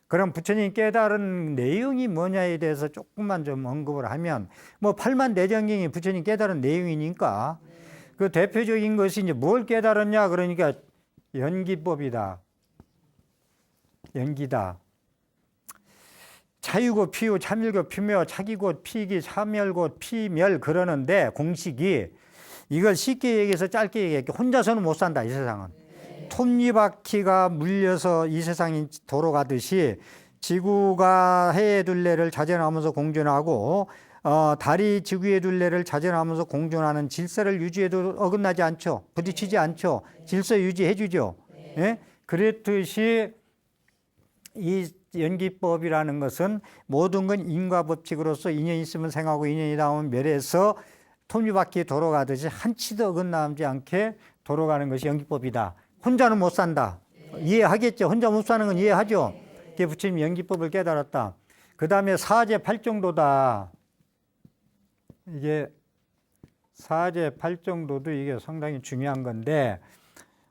그럼 부처님이 깨달은 내용이 뭐냐에 대해서 조금만 좀 언급을 하면, 뭐 팔만대장경이 부처님 깨달은 내용이니까 그 대표적인 것이 이제 뭘 깨달았냐 그러니까 연기법이다. 연기다. 차유고 피유 참일고 피묘 차기고 피기 참멸고 피멸 그러는데 공식이 이걸 쉽게 얘기해서 짧게 얘기할게. 혼자서는 못 산다 이 세상은. 톱니바퀴가 물려서 이 세상이 돌아가듯이 지구가 해의 둘레를 자전하면서 공존하고 달이 지구의 둘레를 자전하면서 공존하는 질서를 유지해도 어긋나지 않죠. 부딪히지 않죠. 질서 유지해 주죠. 예? 그랬듯이 이 연기법이라는 것은 모든 건 인과법칙으로서 인연이 있으면 생하고 인연이 닿으면 멸해서 톱니바퀴 돌아가듯이 한치도 어긋나지 않게 돌아가는 것이 연기법이다. 혼자는 못 산다. 이해하겠죠? 혼자 못 사는 건 이해하죠? 그게 부처님 연기법을 깨달았다. 그 다음에 사제 팔정도다. 이게 사제 팔정도도 이게 상당히 중요한 건데,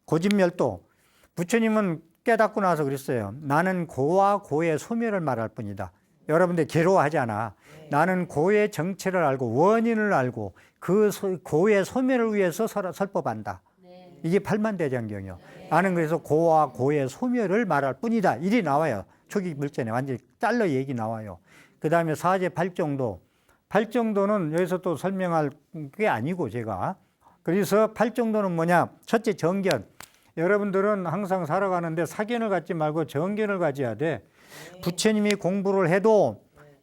고진멸도. 부처님은 깨닫고 나서 그랬어요. 나는 고와 고의 소멸을 말할 뿐이다. 여러분들 괴로워하잖아. 나는 고의 정체를 알고 원인을 알고 그 고의 소멸을 위해서 설법한다. 이게 팔만대장경이요. 나는 그래서 고와 고의 소멸을 말할 뿐이다. 이리 나와요. 초기 물전에 완전히 잘라 얘기 나와요. 그 다음에 사제 팔정도. 팔정도는 여기서 또 설명할 게 아니고 제가. 그래서 팔정도는 뭐냐? 첫째 정견. 여러분들은 항상 살아가는데 사견을 갖지 말고 정견을 가져야 돼. 부처님이 공부를 해도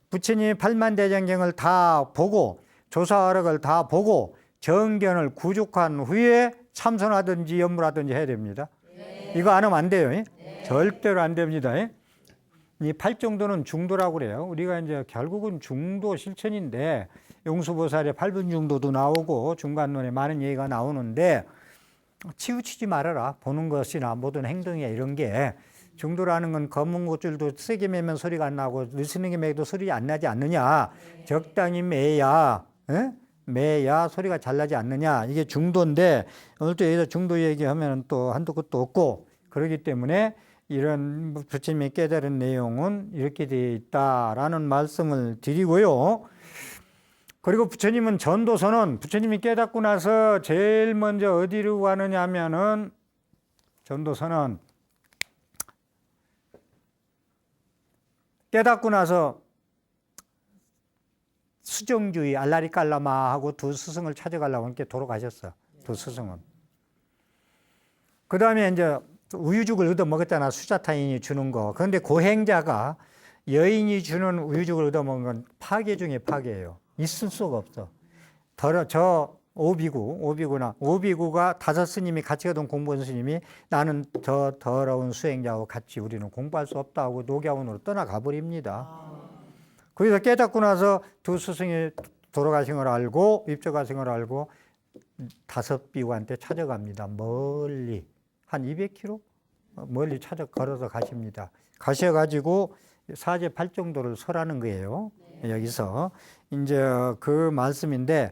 부처님이 팔만대장경을 다 보고 조사화력을 다 보고 정견을 구족한 후에 참선하든지 연물하든지 해야 됩니다. 이거 안 하면 안 돼요. 절대로 안 됩니다. 이 팔정도는 중도라고 그래요. 우리가 이제 결국은 중도 실천인데 용수보살의 8분 중도도 나오고 중간론에 많은 얘기가 나오는데 치우치지 말아라. 보는 것이나 모든 행동이나 이런 게 중도라는 건 검은 고줄도 세게 매면 소리가 안 나고 느슨하게 매도 소리 안 나지 않느냐. 적당히 매야 매야 소리가 잘 나지 않느냐. 이게 중도인데 오늘 또 여기서 중도 얘기하면 또 한도 끝도 없고 그렇기 때문에 이런 부처님이 깨달은 내용은 이렇게 되어 있다라는 말씀을 드리고요. 그리고 부처님은 전도서는 부처님이 깨닫고 나서 제일 먼저 어디로 가느냐 하면은 전도서는 깨닫고 나서 수정주의 알라리 깔라마하고 두 스승을 찾아가려고 이렇게 돌아가셨어. 두 스승은. 그 다음에 이제 우유죽을 얻어 먹었잖아. 수자타인이 주는 거. 그런데 고행자가 여인이 주는 우유죽을 얻어 먹은 건 파괴 중에 파괴예요. 있을 수가 없어. 저 오비구가 다섯 스님이 같이 가던 공부한 스님이 나는 저 더러운 수행자하고 같이 우리는 공부할 수 없다고 녹야원으로 떠나가 버립니다. 거기서 깨닫고 나서 두 스승이 돌아가신 걸 알고 입적하신 걸 알고 다섯 비구한테 찾아갑니다. 멀리 한 200km 멀리 걸어서 가십니다. 가셔가지고 사제 팔정도를 설하는 거예요. 여기서 이제 그 말씀인데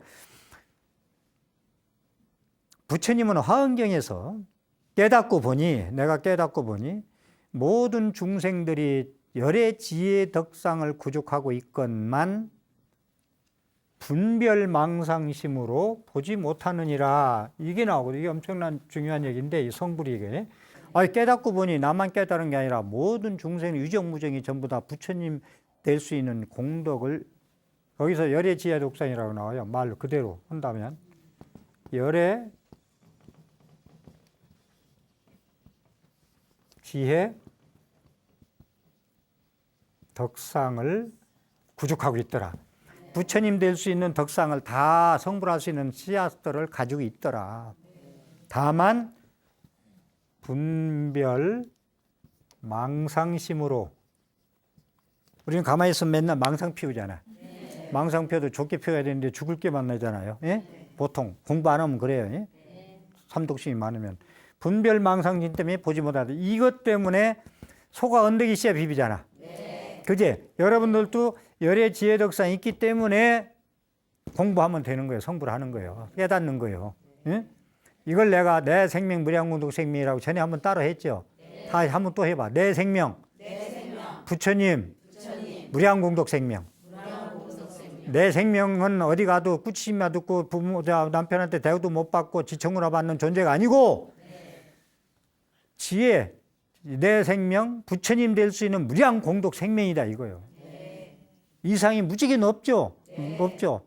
부처님은 화엄경에서 내가 깨닫고 보니 모든 중생들이 열의 지혜 덕상을 구족하고 있건만 분별망상심으로 보지 못하느니라. 이게 나오거든요. 이게 엄청난 중요한 얘기인데 이 성불이 이게 깨닫고 보니 나만 깨달은 게 아니라 모든 중생 유정무정이 전부 다 부처님 될 수 있는 공덕을 거기서 열의 지혜 덕상이라고 나와요. 말로 그대로 한다면 열의 지혜 덕상을 구족하고 있더라. 부처님 될 수 있는 덕상을 다 성불할 수 있는 씨앗들을 가지고 있더라. 다만 분별 망상심으로 우리는 가만히 있으면 맨날 망상 피우잖아. 망상 피워도 좋게 피워야 되는데 죽을 게 만나잖아요. 보통 공부 안 하면 그래요. 삼독심이 많으면 분별 망상심 때문에 보지 못하다. 이것 때문에 소가 언덕이 씨에 비비잖아. 그제 여러분들도 열의 지혜 덕상이 있기 때문에 공부하면 되는 거예요. 성불하는 거예요. 깨닫는 거예요. 이걸 내가 내 생명 무량공덕 생명이라고 전에 한번 따로 했죠. 다 한번 또 해봐. 내 생명 부처님, 무량공덕 생명. 내 생명은 어디 가도 꾸짖으며 듣고 부모, 남편한테 대우도 못 받고 지청구나 받는 존재가 아니고 지혜, 내 생명, 부처님 될 수 있는 무량공덕 생명이다 이거요. 이상이 무지개 높죠? 높죠?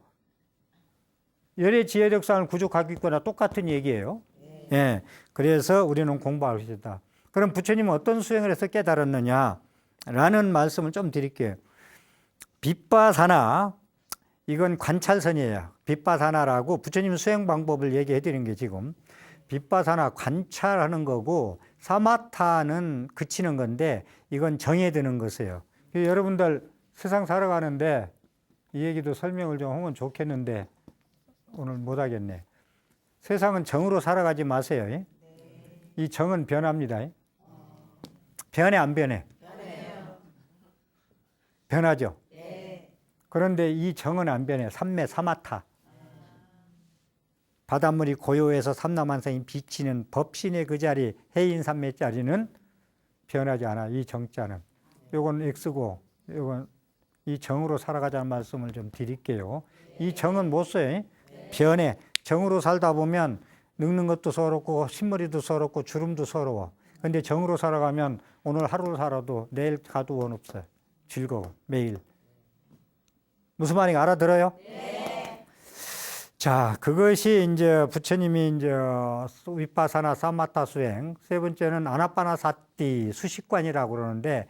열의 지혜력상을 구족하겠거나 똑같은 얘기예요. 예. 그래서 우리는 공부할 수 있다. 그럼 부처님은 어떤 수행을 해서 깨달았느냐? 라는 말씀을 좀 드릴게요. 빗바사나, 이건 관찰선이에요. 빗바사나라고 부처님 수행 방법을 얘기해 드린 게 지금. 빗바사나 관찰하는 거고, 사마타는 그치는 건데, 이건 정해드는 것이에요. 여러분들 세상 살아가는데, 이 얘기도 설명을 좀 하면 좋겠는데, 오늘 못하겠네. 세상은 정으로 살아가지 마세요. 이 정은 변합니다. 변해 안 변해? 변하죠. 그런데 이 정은 안 변해. 삼매 사마타. 바닷물이 고요해서 삼라만상이 비치는 법신의 그 자리 해인 삼매자리는 변하지 않아. 이 정자는. 요건 X고 요건 이 정으로 살아가자는 말씀을 좀 드릴게요. 이 정은 못 써요. 변해. 정으로 살다 보면 늙는 것도 서럽고 신머리도 서럽고 주름도 서러워. 근데 정으로 살아가면 오늘 하루를 살아도 내일 가도 원 없어요. 즐거워. 매일. 무슨 말인가 알아들어요? 네. 자, 그것이 이제 부처님이 이제 위파사나 사마타 수행. 세 번째는 아나파나사티 수식관이라고 그러는데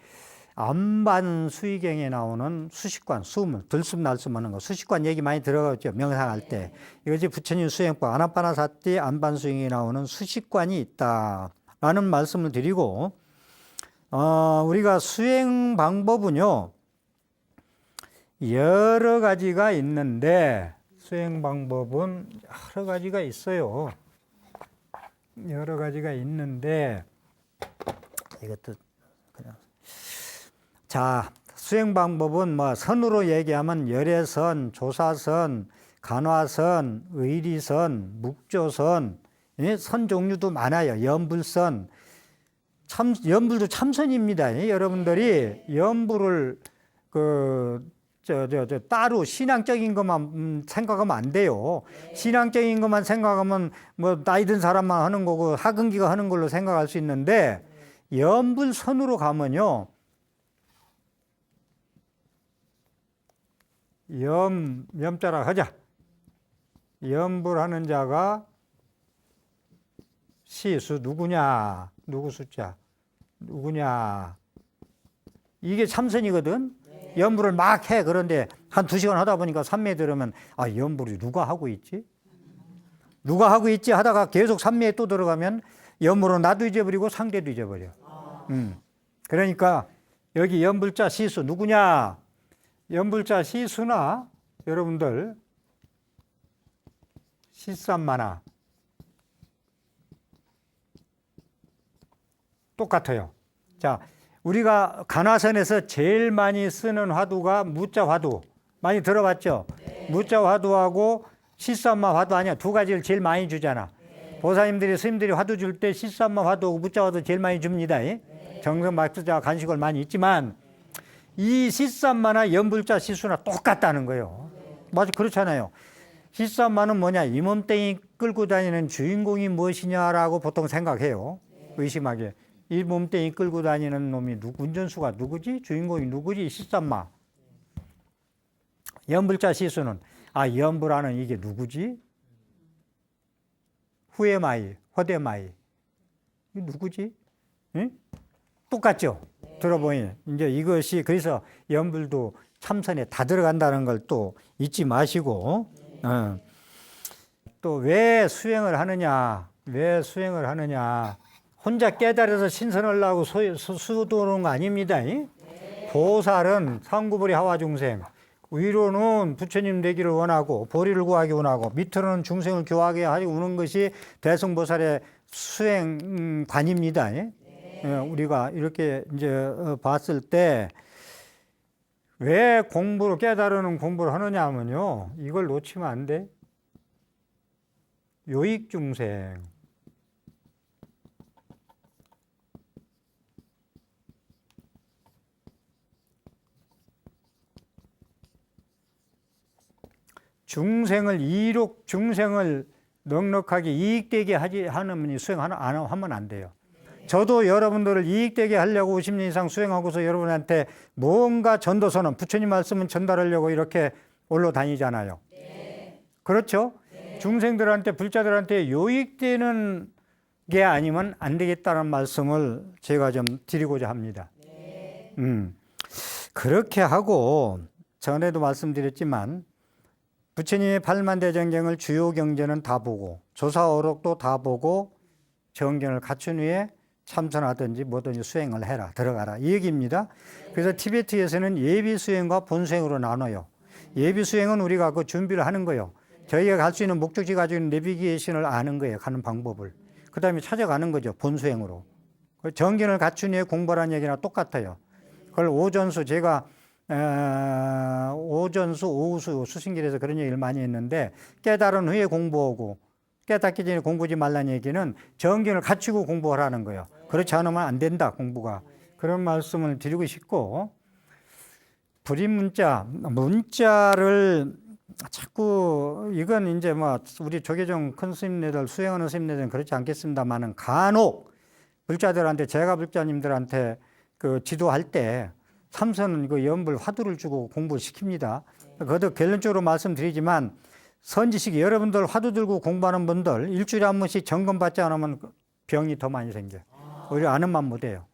안반 수의경에 나오는 수식관, 숨을 들숨 날숨 하는 거. 수식관 얘기 많이 들어갔죠. 명상할 때. 이것이 부처님 수행법 아나파나사티 안반 수행에 나오는 수식관이 있다라는 말씀을 드리고 우리가 수행 방법은요. 여러 가지가 있는데 수행 방법은 여러 가지가 있어요. 여러 가지가 있는데 이것도 그냥 자, 수행 방법은 뭐 선으로 얘기하면 열애선, 조사선, 간화선, 의리선, 묵조선, 선 종류도 많아요. 연불선, 연불도 참선입니다. 여러분들이 연불을 따로 신앙적인 것만 생각하면 안 돼요. 신앙적인 것만 생각하면 뭐 나이 든 사람만 하는 거고 하근기가 하는 걸로 생각할 수 있는데 연불선으로 가면요. 염자라 하자. 염불하는 자가 시수 누구냐? 누구 숫자? 누구냐? 이게 참선이거든. 염불을 막 해. 그런데 한 2시간 하다 보니까 삼매에 들으면 아, 염불이 누가 하고 있지? 누가 하고 있지? 하다가 계속 삼매에 또 들어가면 염불은 나도 잊어버리고 상대도 잊어버려. 그러니까 여기 염불자 시수 누구냐? 염불자 시수나 여러분들 시삼마나 똑같아요. 자, 우리가 간화선에서 제일 많이 쓰는 화두가 무자 화두. 많이 들어봤죠? 네. 무자 화두하고 시삼마 화두 아니야. 두 가지를 제일 많이 주잖아. 네. 보사님들이 스님들이 화두 줄 때 시삼마 화두하고 무자 화두 제일 많이 줍니다. 네. 정성 막투자 간식을 많이 있지만 이 시삼마나 연불자 시수나 똑같다는 거예요. 맞아, 그렇잖아요. 시삼마는 뭐냐? 이 몸뚱이 끌고 다니는 주인공이 무엇이냐라고 보통 생각해요. 의심하게. 이 몸뚱이 끌고 다니는 놈이 운전수가 누구지? 주인공이 누구지? 시삼마. 연불자 시수는 아, 연불하는 이게 누구지? 후에마이, 허대마이. 이 누구지? 응? 똑같죠? 들어보니 이제 이것이 그래서 연불도 참선에 다 들어간다는 걸 또 잊지 마시고 또 왜 수행을 하느냐? 왜 수행을 하느냐? 혼자 깨달아서 신선하려고 수도하는 거 아닙니다. 보살은 상구불이 하와중생, 위로는 부처님 되기를 원하고 보리를 구하기 원하고 밑으로는 중생을 교하게 하려고 오는 것이 대승보살의 수행관입니다. 우리가 이렇게 이제 봤을 때 왜 공부를 깨달으는 공부를 하느냐 하면요. 이걸 놓치면 안 돼. 요익중생. 중생을 이룩 중생을 넉넉하게 이익되게 하는 분이 수행하면 안 돼요. 저도 여러분들을 이익되게 하려고 50년 이상 수행하고서 여러분한테 뭔가 전도서는 부처님 말씀은 전달하려고 이렇게 올라다니잖아요. 그렇죠? 중생들한테 불자들한테 요익되는 게 아니면 안 되겠다는 말씀을 제가 좀 드리고자 합니다. 그렇게 하고 전에도 말씀드렸지만 부처님의 팔만대정경을 주요 경전은 다 보고 조사어록도 다 보고 정견을 갖춘 후에 참선하든지 뭐든지 수행을 해라, 들어가라 이 얘기입니다. 그래서 티베트에서는 예비 수행과 본 수행으로 나눠요. 예비 수행은 우리가 그 준비를 하는 거예요. 저희가 갈 수 있는 목적지 가지고 있는 내비게이션을 아는 거예요. 가는 방법을. 그 다음에 찾아가는 거죠. 본 수행으로. 정견을 갖춘 후에 공부하라는 얘기나 똑같아요. 그걸 오전수 제가 오전수, 오후수 수신길에서 그런 얘기를 많이 했는데 깨달은 후에 공부하고 깨닫기 전에 공부하지 말라는 얘기는 정견을 갖추고 공부하라는 거예요. 그렇지 않으면 안 된다, 공부가. 그런 말씀을 드리고 싶고, 문자를 자꾸, 이건 이제 뭐, 우리 조계종 큰 스님네들, 수행하는 스님네들은 그렇지 않겠습니다만은 간혹 불자들한테, 제가 불자님들한테 그 지도할 때 삼선은 그 연불 화두를 주고 공부를 시킵니다. 그것도 결론적으로 말씀드리지만, 선지식이 여러분들 화두 들고 공부하는 분들 일주일에 한 번씩 점검받지 않으면 병이 더 많이 생겨요. 오히려 아는 만 못해요.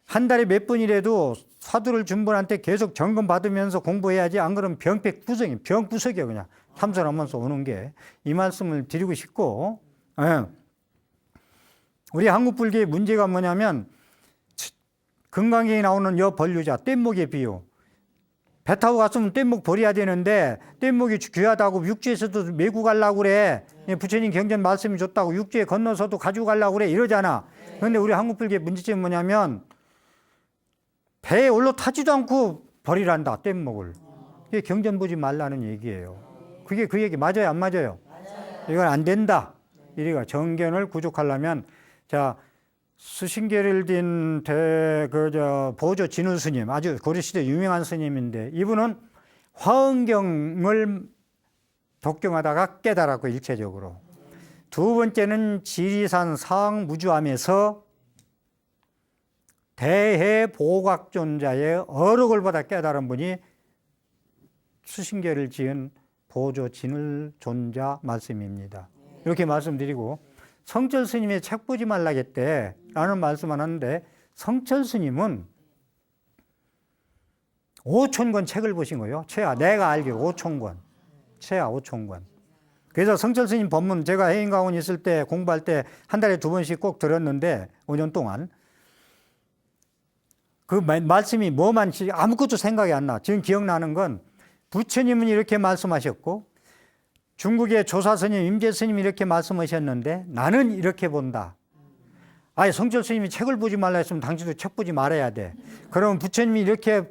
한 달에 몇 번이라도 화두를 준 분한테 계속 점검받으면서 공부해야지 안 그러면 병구석이에요. 그냥 참선하면서 오는 게. 이 말씀을 드리고 싶고, 우리 한국 불교의 문제가 뭐냐면 금강경에 나오는 여벌류자 뗏목의 비유. 배 타고 갔으면 뗏목 버려야 되는데 뗏목이 귀하다고 육지에서도 메고 가려고 그래. 부처님 경전 말씀이 줬다고 육지에 건너서도 가지고 가려고 그래 이러잖아. 그런데 우리 한국 불교의 문제점이 뭐냐면 배에 올라타지도 않고 버리란다, 뗏목을. 그게 경전 보지 말라는 얘기예요. 그게 그 얘기 맞아요, 안 맞아요? 이건 안 된다. 이래가 정견을 구족하려면, 자, 수신계를 띤 보조 진우 스님, 아주 고려시대 유명한 스님인데, 이분은 화엄경을 독경하다가 깨달았고, 일체적으로. 두 번째는 지리산 상무주암에서 대해보각존자의 어록을 받아 깨달은 분이 수신계를 지은 보조 진을 존자 말씀입니다. 이렇게 말씀드리고, 성철 스님의 책 보지 말라겠대 라는 말씀을 하는데, 성철 스님은 5,000권 책을 보신 거예요. 내가 알기로 5,000권. 5,000권. 그래서 성철 스님 법문 제가 해인가원 있을 때 공부할 때 한 달에 2번씩 꼭 들었는데 5년 동안 그 말씀이 뭐만지 아무것도 생각이 안 나. 지금 기억나는 건 부처님은 이렇게 말씀하셨고 중국의 조사스님, 임재스님이 이렇게 말씀하셨는데 나는 이렇게 본다. 아예 성철 스님이 책을 보지 말라 했으면 당신도 책 보지 말아야 돼. 그러면 부처님이 이렇게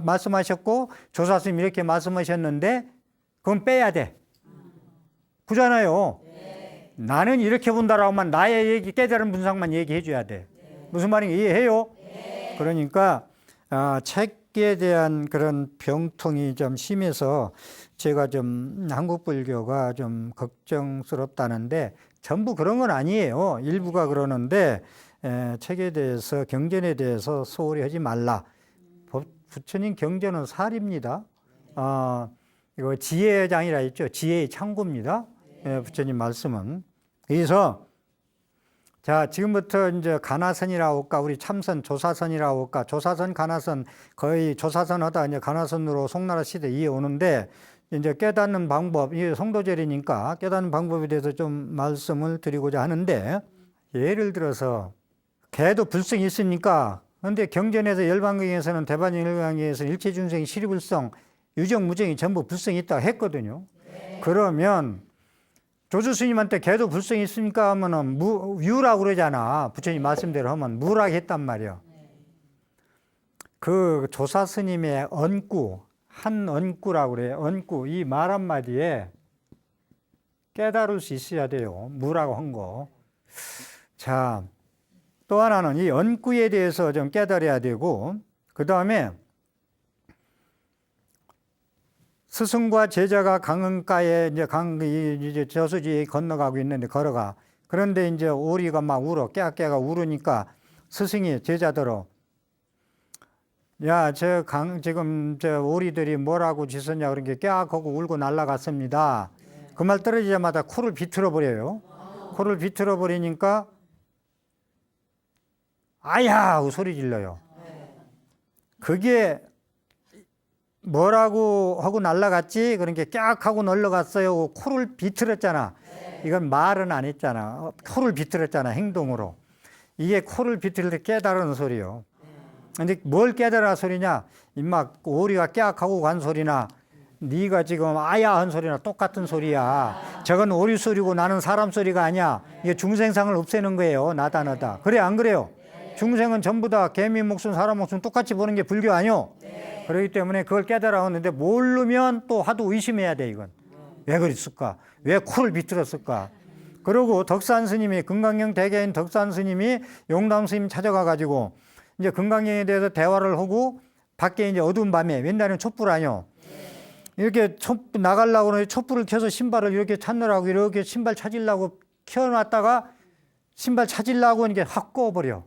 말씀하셨고 조사스님이 이렇게 말씀하셨는데 그건 빼야 돼. 그잖아요. 네. 나는 이렇게 본다라고 하면 나의 얘기, 깨달은 분상만 얘기해 줘야 돼. 네. 무슨 말인가 이해해요? 네. 그러니까 책에 대한 그런 병통이 좀 심해서 제가 좀 한국 불교가 좀 걱정스럽다는데 전부 그런 건 아니에요. 일부가 그러는데 책에 대해서 경전에 대해서 소홀히 하지 말라. 부처님 경전은 살입니다. 이거 지혜의 장이라 했죠. 지혜의 창고입니다. 부처님 말씀은. 그래서 자, 지금부터 이제 가나선이라고 할까, 우리 참선 조사선이라고 할까, 조사선, 가나선, 거의 조사선 하다 이제 가나선으로 송나라 시대 이어오는데, 이제 깨닫는 방법, 이게 성도절이니까 깨닫는 방법에 대해서 좀 말씀을 드리고자 하는데, 예를 들어서, 개도 불성이 있으니까, 근데 경전에서 열반경에서는 대반경 열반경에서는 일체준생이 실이불성, 유정, 무정이 전부 불성이 있다고 했거든요. 네. 그러면, 조주스님한테 개도 불성이 있으니까 하면은 유라고 그러잖아. 부처님 말씀대로 하면 무라고 했단 말이야. 그 조사스님의 언구, 한 언구라고 그래요. 언구, 이 말 한마디에 깨달을 수 있어야 돼요. 무라고 한 거. 자, 또 하나는 이 언구에 대해서 좀 깨달아야 되고, 그 다음에 스승과 제자가 강가에 이제 저수지에 건너가고 있는데 걸어가. 그런데 이제 오리가 막 울어. 깨가 울으니까 스승이 제자들어. 야, 지금 저 오리들이 뭐라고 짖었냐 그런 게 깨악하고 울고 날아갔습니다. 그 말 떨어지자마자 코를 비틀어 버려요. 코를 비틀어 버리니까 아야 하고 소리 질러요. 그게 뭐라고 하고 날아갔지? 그런 게 깍 하고 날아갔어요. 코를 비틀었잖아. 이건 말은 안 했잖아. 코를 비틀었잖아, 행동으로. 이게 코를 비틀 때 깨달은 소리요. 근데 뭘 깨달아 소리냐? 임마 오리가 깍 하고 간 소리나 네가 지금 아야 한 소리나 똑같은 소리야. 저건 오리 소리고 나는 사람 소리가 아니야. 이게 중생상을 없애는 거예요. 나다 너다. 그래 안 그래요? 중생은 전부 다 개미 목숨 사람 목숨 똑같이 보는 게 불교 아니요? 그렇기 때문에 그걸 깨달아왔는데 모르면 또 하도 의심해야 돼. 이건 왜 그랬을까? 왜 코를 비틀었을까? 그리고 덕산 스님이 금강경 대개인 덕산 스님이 용담 스님 찾아가 가지고 이제 금강경에 대해서 대화를 하고 밖에 이제 어두운 밤에 옛날에는 촛불 아니요? 이렇게 나가려고 그러는데 촛불을 켜서 신발을 이렇게 찾느라고 이렇게 신발 찾으려고 켜놨다가 신발 찾으려고 이렇게 확 꺼버려.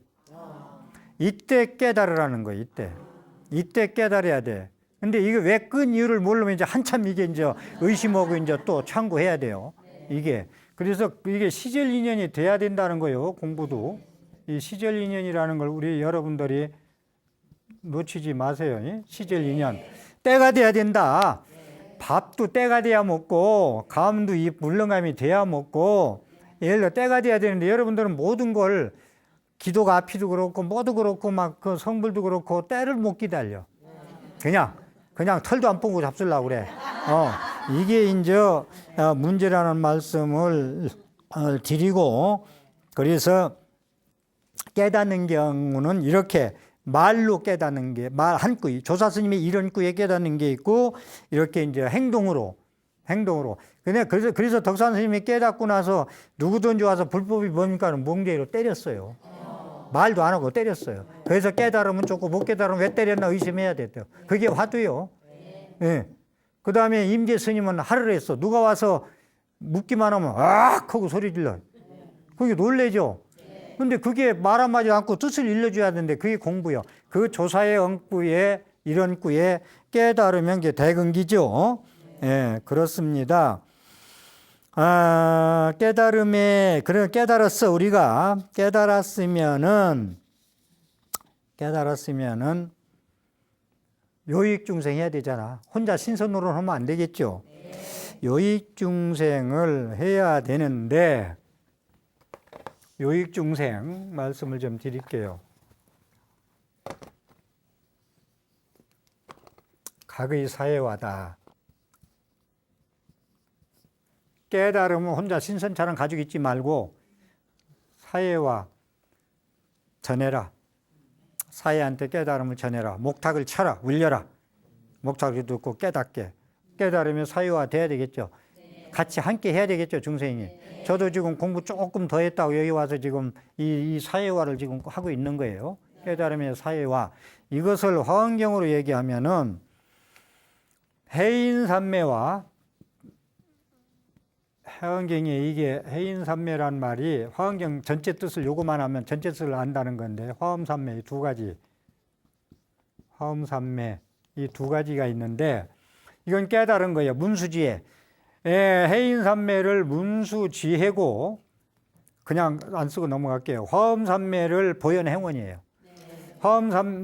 이때 깨달으라는 거예요. 이때 깨달아야 돼. 근데 이게 왜 끈 이유를 모르면 이제 한참 이게 이제 의심하고 이제 또 참고해야 돼요. 이게. 그래서 이게 시절 인연이 돼야 된다는 거예요. 공부도. 이 시절 인연이라는 걸 우리 여러분들이 놓치지 마세요. 시절 인연. 때가 돼야 된다. 밥도 때가 돼야 먹고, 감도 이 물렁감이 돼야 먹고, 예를 들어 때가 돼야 되는데 여러분들은 모든 걸 기도가 앞이도 그렇고, 뭐도 그렇고, 막 그 성불도 그렇고, 때를 못 기다려. 그냥 털도 안 뽑고 잡수려고 그래. 이게 이제 문제라는 말씀을 드리고, 그래서 깨닫는 경우는 이렇게 말로 깨닫는 게, 말 한 꾸이, 조사 스님의 이런 꾸에 깨닫는 게 있고, 이렇게 이제 행동으로. 그래서 덕산 스님이 깨닫고 나서 누구든지 와서 불법이 뭡니까? 멍게로 때렸어요. 말도 안 하고 때렸어요. 그래서 깨달으면 좋고 못 깨달으면 왜 때렸나 의심해야 됐대요. 그게 화두요. 예. 그 다음에 임재 스님은 하를 했어. 누가 와서 묻기만 하면 악 하고 소리 질러. 그게 놀래죠. 근데 그게 말 한마디 않고 뜻을 일러줘야 되는데 그게 공부요. 그 조사의 엉꾸에 이런 꾸에 깨달으면 게 대근기죠. 예, 그렇습니다. 깨달음에, 그래, 깨달았어, 우리가. 깨달았으면은, 요익중생 해야 되잖아. 혼자 신선으로 하면 안 되겠죠. 요익중생을 해야 되는데, 요익중생 말씀을 좀 드릴게요. 각의 사회화다. 깨달으면 혼자 신선처럼 가지고 있지 말고 사회화 전해라. 사회한테 깨달음을 전해라. 목탁을 쳐라. 울려라. 목탁을 듣고 깨닫게. 깨달으면 사회화 돼야 되겠죠. 같이 함께 해야 되겠죠, 중생이. 저도 지금 공부 조금 더 했다고 여기 와서 지금 이 사회화를 지금 하고 있는 거예요. 깨달음의 사회화. 이것을 화엄경으로 얘기하면은 해인산매와 화엄경에 이게 해인산매란 말이 화엄경 전체 뜻을 요거만 하면 전체 뜻을 안다는 건데 화엄산매 이 두 가지 화엄산매 이 두 가지가 있는데 이건 깨달은 거예요. 문수지혜. 해인산매를 문수지혜고 그냥 안 쓰고 넘어갈게요. 화엄산매를 보현행원이에요.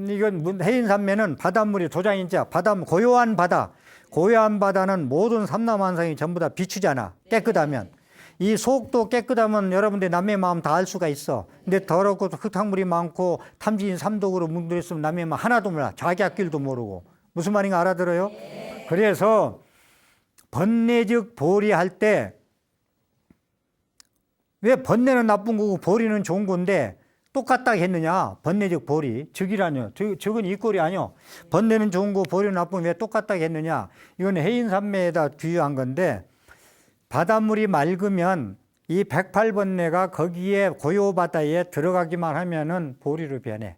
이건 해인산매는 바닷물이 도장인자 고요한 바다. 고요한 바다는 모든 삼라만상이 전부 다 비추잖아. 깨끗하면. 이 속도 깨끗하면 여러분들 남의 마음 다 알 수가 있어. 근데 더럽고 흙탕물이 많고 탐진 삼독으로 뭉들었으면 남의 마음 하나도 몰라. 자기 앞길도 모르고. 무슨 말인가 알아들어요? 그래서 번뇌즉 보리 할 때 왜 번뇌는 나쁜 거고 보리는 좋은 건데 똑같다 했느냐? 번뇌즉 보리. 즉이라뇨. 즉은 이 꼴이 아니요. 번뇌는 좋은 거 보리는 나쁜 왜 똑같다 했느냐? 이건 해인산매에다 비유한 건데 바닷물이 맑으면 이 108번뇌가 거기에 고요바다에 들어가기만 하면은 보리로 변해.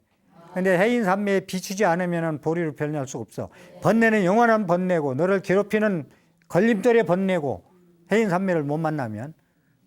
근데 해인산매에 비추지 않으면 보리로 변할 수 없어. 번뇌는 영원한 번뇌고 너를 괴롭히는 걸림돌에 번뇌고 해인산매를 못 만나면.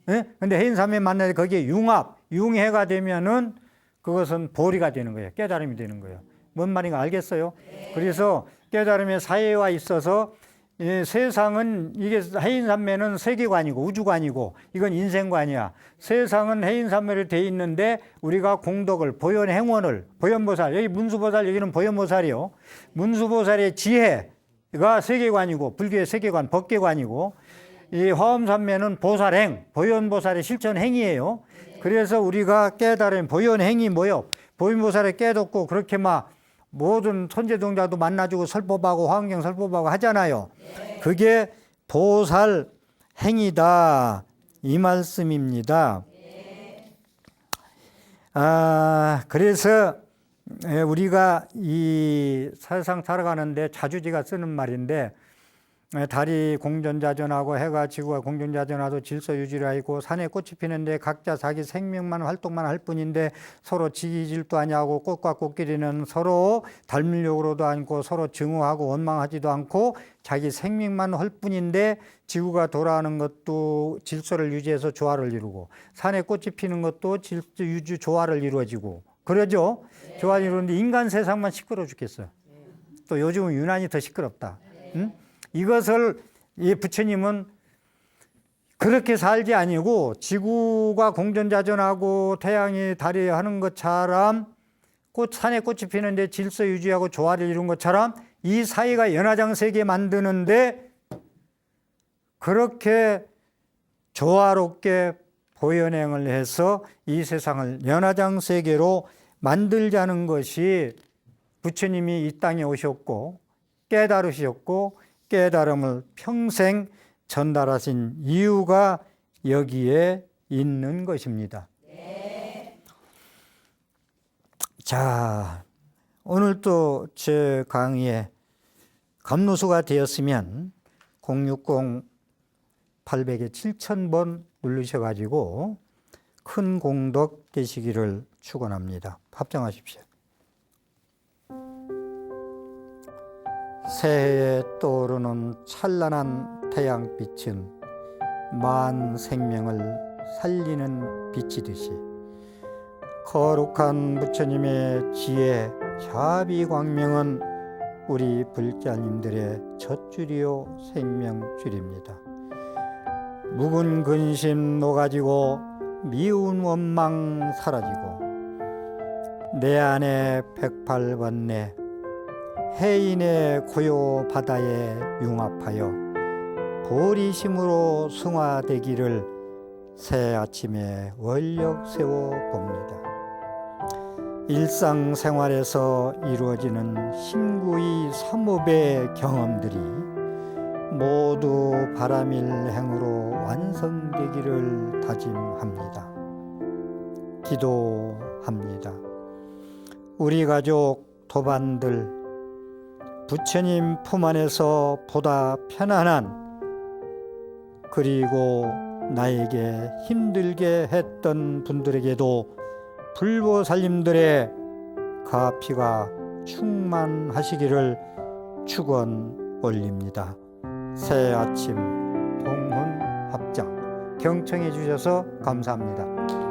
예? 근데 해인산매 만나서 거기에 융해가 되면은 그것은 보리가 되는 거예요. 깨달음이 되는 거예요. 뭔 말인가 알겠어요? 그래서 깨달음의 사회와 있어서 이 세상은 이게 해인산매는 세계관이고 우주관이고 이건 인생관이야. 세상은 해인산매로 돼 있는데 우리가 공덕을 보현행원을 보현보살 여기 문수보살 여기는 보현보살이요. 문수보살의 지혜가 세계관이고 불교의 세계관 법계관이고 이 화엄산매는 보살행 보현보살의 실천행위예요. 그래서 우리가 깨달은 보현행위 뭐요? 보현보살을 깨닫고 그렇게 막 모든 천재동자도 만나주고 설법하고 화엄경 설법하고 하잖아요. 그게 보살 행위다 이 말씀입니다. 그래서 우리가 이 세상 살아가는데 자주지가 쓰는 말인데 달이 공전자전하고 해가 지구가 공전자전하도 질서 유지를 하고 산에 꽃이 피는데 각자 자기 생명만 활동만 할 뿐인데 서로 지기질도 아니하고 꽃과 꽃끼리는 서로 닮으려고도 않고 서로 증오하고 원망하지도 않고 자기 생명만 할 뿐인데 지구가 돌아가는 것도 질서를 유지해서 조화를 이루고 산에 꽃이 피는 것도 질서 유지 조화를 이루어지고 그러죠. 조화를 이루는데 인간 세상만 시끄러워 죽겠어요. 또 요즘은 유난히 더 시끄럽다. 응? 이것을 이 부처님은 그렇게 살지 아니고 지구가 공전자전하고 태양이 달이 하는 것처럼 산에 꽃이 피는데 질서 유지하고 조화를 이룬 것처럼 이 사이가 연화장세계 만드는데 그렇게 조화롭게 보현행을 해서 이 세상을 연화장세계로 만들자는 것이 부처님이 이 땅에 오셨고 깨달으셨고 깨달음을 평생 전달하신 이유가 여기에 있는 것입니다. 자, 오늘 또 제 강의에 감로수가 되었으면 060-800에 7000번 누르셔가지고 큰 공덕 되시기를 축원합니다. 합장하십시오. 새해에 떠오르는 찬란한 태양빛은 만 생명을 살리는 빛이듯이 거룩한 부처님의 지혜 자비광명은 우리 불자님들의 젖줄이요 생명줄입니다. 묵은 근심 녹아지고 미운 원망 사라지고 내 안에 108번뇌 해인의 고요 바다에 융합하여 보리심으로 승화되기를 새 아침에 원력 세워 봅니다. 일상생활에서 이루어지는 신구의 삼업의 경험들이 모두 바람일행으로 완성되기를 다짐합니다. 기도합니다. 우리 가족 도반들 부처님 품 안에서 보다 편안한 그리고 나에게 힘들게 했던 분들에게도 불보살님들의 가피가 충만하시기를 축원 올립니다. 새 아침 동훈 합장 경청해 주셔서 감사합니다.